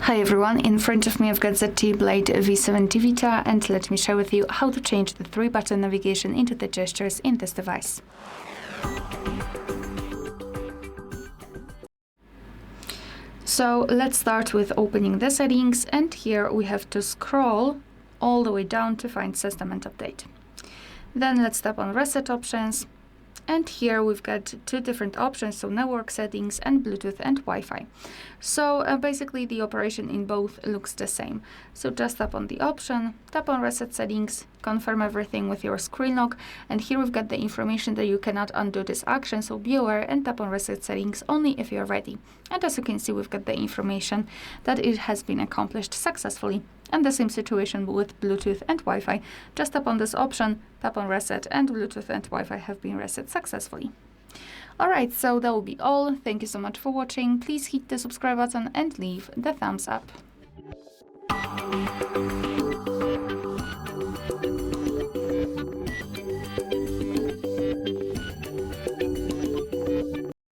Hi everyone, in front of me I've got ZTE Blade V70 Vita, and let me share with you how to change the 3-button navigation into the gestures in this device. So let's start with opening the settings, and here we have to scroll all the way down to find System and Update. Then let's tap on Reset Options. And here we've got two different options, so network settings and Bluetooth and Wi-Fi. So basically the operation in both looks the same. So just tap on the option, tap on reset settings, confirm everything with your screen lock, and here we've got the information that you cannot undo this action, so be aware and tap on reset settings only if you're ready. And as you can see, we've got the information that it has been accomplished successfully. And the same situation with Bluetooth and Wi-Fi. Just tap on this option, tap on reset, and Bluetooth and Wi-Fi have been reset successfully. Alright, so that will be all. Thank you so much for watching. Please hit the subscribe button and leave the thumbs up.